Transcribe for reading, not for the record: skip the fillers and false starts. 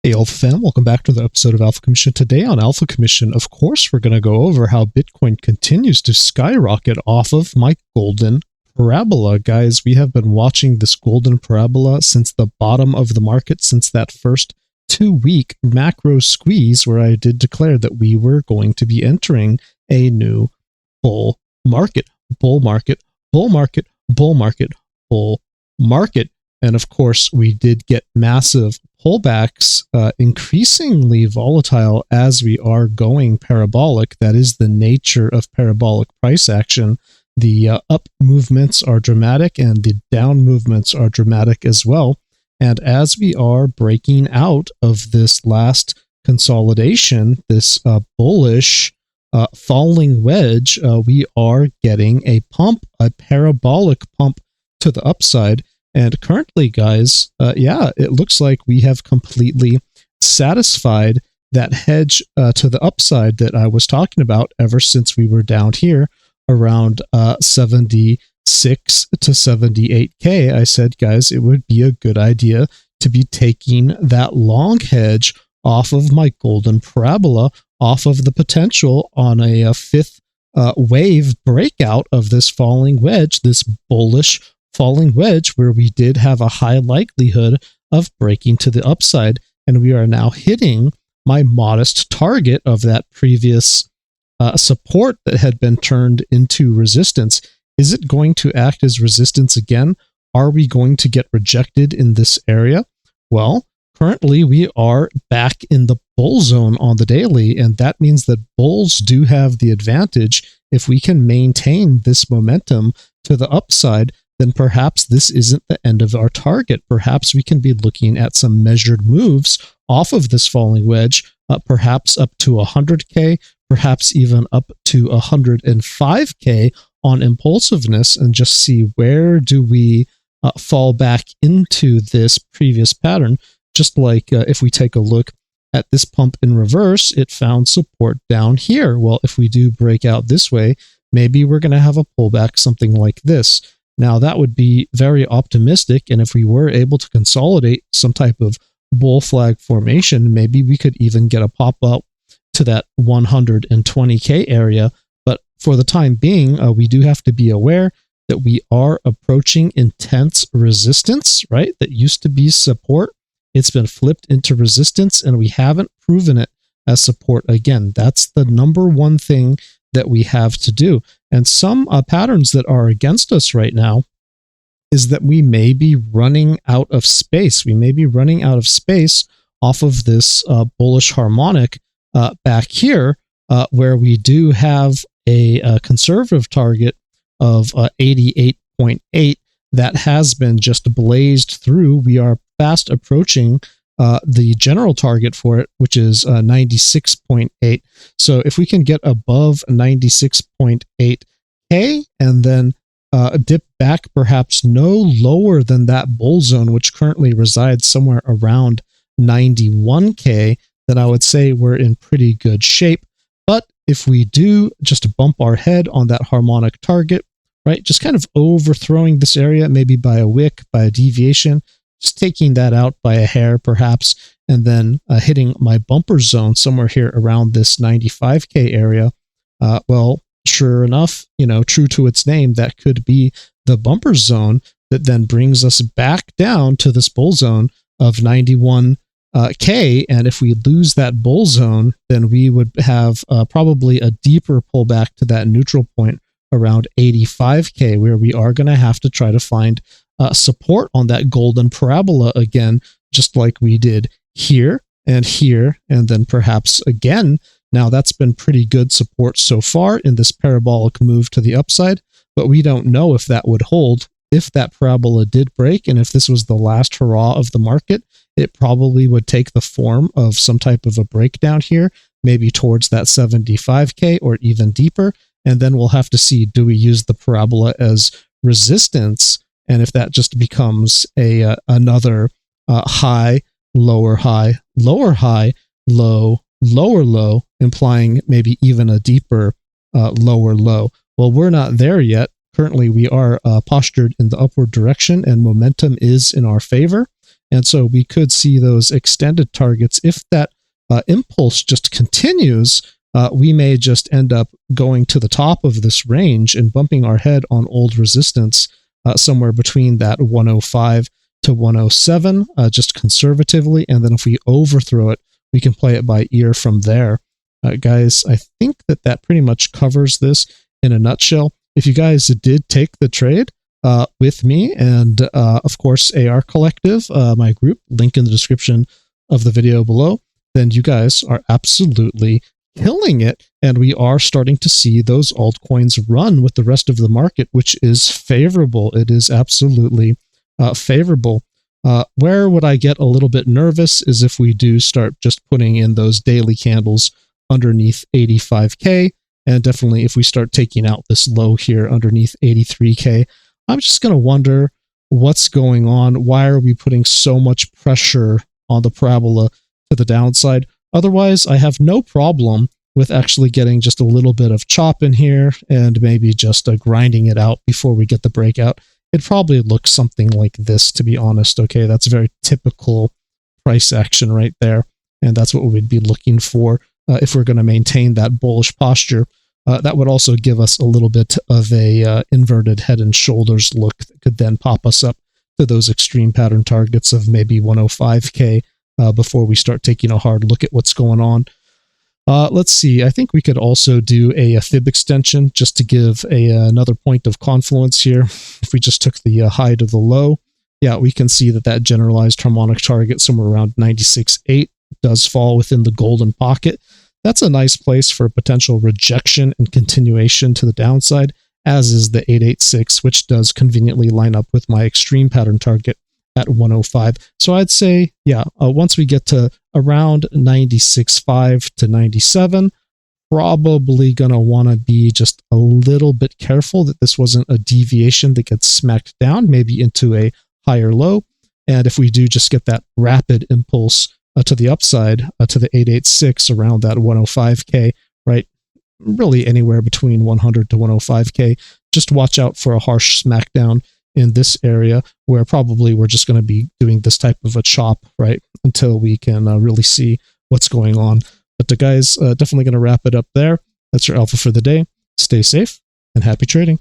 Hey Alpha fam, welcome back to the episode of Alpha Commission. Today on Alpha Commission, of course, we're going to go over how Bitcoin continues to skyrocket off of my golden parabola. Guys, we have been watching this golden parabola since the bottom of the market, since that first 2-week macro squeeze where I did declare that we were going to be entering a new bull market. Bull market, bull market, bull market, bull market. And of course, we did get massive pullbacks, increasingly volatile as we are going parabolic. That is the nature of parabolic price action. The up movements are dramatic and the down movements are dramatic as well. And as we are breaking out of this last consolidation, this bullish falling wedge, we are getting a pump, a parabolic pump to the upside. And currently, guys, it looks like we have completely satisfied that hedge to the upside that I was talking about ever since we were down here around 76 to 78K. I said, guys, it would be a good idea to be taking that long hedge off of my golden parabola, off of the potential on a fifth wave breakout of this falling wedge, this bullish falling wedge where we did have a high likelihood of breaking to the upside, and we are now hitting my modest target of that previous support that had been turned into resistance. Is it going to act as resistance again? Are we going to get rejected in this area? Well, currently we are back in the bull zone on the daily, and that means that bulls do have the advantage. If we can maintain this momentum to the upside, then perhaps this isn't the end of our target. Perhaps we can be looking at some measured moves off of this falling wedge, perhaps up to 100K, perhaps even up to 105K on impulsiveness, and just see where do we fall back into this previous pattern. Just like if we take a look at this pump in reverse, it found support down here. Well, if we do break out this way, maybe we're going to have a pullback, something like this. Now, that would be very optimistic, and if we were able to consolidate some type of bull flag formation, maybe we could even get a pop-up to that 120K area. But for the time being, we do have to be aware that we are approaching intense resistance, right? That used to be support. It's been flipped into resistance, and we haven't proven it as support again. That's the number one thing that we have to do. And some patterns that are against us right now is that we may be running out of space. We may be running out of space off of this bullish harmonic back here, where we do have a conservative target of 88.8 that has been just blazed through. We are fast approaching the general target for it, which is 96.8. So if we can get above 96.8K and then dip back perhaps no lower than that bull zone, which currently resides somewhere around 91K, then I would say we're in pretty good shape. But if we do just bump our head on that harmonic target, right, just kind of overthrowing this area, maybe by a wick, by a deviation, just taking that out by a hair perhaps, and then hitting my bumper zone somewhere here around this 95K area. Well, sure enough, true to its name, that could be the bumper zone that then brings us back down to this bull zone of 91K. And if we lose that bull zone, then we would have probably a deeper pullback to that neutral point around 85K, where we are going to have to try to find support on that golden parabola again, just like we did here, and then perhaps again. Now, that's been pretty good support so far in this parabolic move to the upside, but we don't know if that would hold. If that parabola did break, and if this was the last hurrah of the market, it probably would take the form of some type of a breakdown here, maybe towards that 75K or even deeper, and then we'll have to see, do we use the parabola as resistance? And if that just becomes another high, lower high, lower high, low, lower low, implying maybe even a deeper lower low. Well, we're not there yet. Currently, we are postured in the upward direction, and momentum is in our favor. And so we could see those extended targets. If that impulse just continues, we may just end up going to the top of this range and bumping our head on old resistance somewhere between that 105 to 107, just conservatively. And then if we overthrow it, we can play it by ear from there. Guys, I think that pretty much covers this in a nutshell. If you guys did take the trade with me and, of course, AR Collective, my group, link in the description of the video below, then you guys are absolutely killing it. And we are starting to see those altcoins run with the rest of the market, which is favorable. It is absolutely favorable. Where would I get a little bit nervous is if we do start just putting in those daily candles underneath 85K. And definitely if we start taking out this low here underneath 83K, I'm just going to wonder what's going on. Why are we putting so much pressure on the parabola to the downside? Otherwise, I have no problem with actually getting just a little bit of chop in here and maybe just grinding it out before we get the breakout. It probably looks something like this, to be honest. Okay, that's very typical price action right there. And that's what we'd be looking for if we're going to maintain that bullish posture. That would also give us a little bit of a inverted head and shoulders look that could then pop us up to those extreme pattern targets of maybe 105K before we start taking a hard look at what's going on. Let's see. I think we could also do a fib extension just to give another point of confluence here. If we just took the high to the low, yeah, we can see that generalized harmonic target somewhere around 96.8 does fall within the golden pocket. That's a nice place for potential rejection and continuation to the downside, as is the 886, which does conveniently line up with my extreme pattern target at 105. So I'd say, yeah, once we get to around 96.5 to 97, probably going to want to be just a little bit careful that this wasn't a deviation that gets smacked down, maybe into a higher low. And if we do just get that rapid impulse to the upside, to the 886 around that 105K, right? Really anywhere between 100 to 105K. Just watch out for a harsh smackdown in this area where probably we're just going to be doing this type of a chop, right? Until we can really see what's going on. But guys, definitely going to wrap it up there. That's your alpha for the day. Stay safe and happy trading.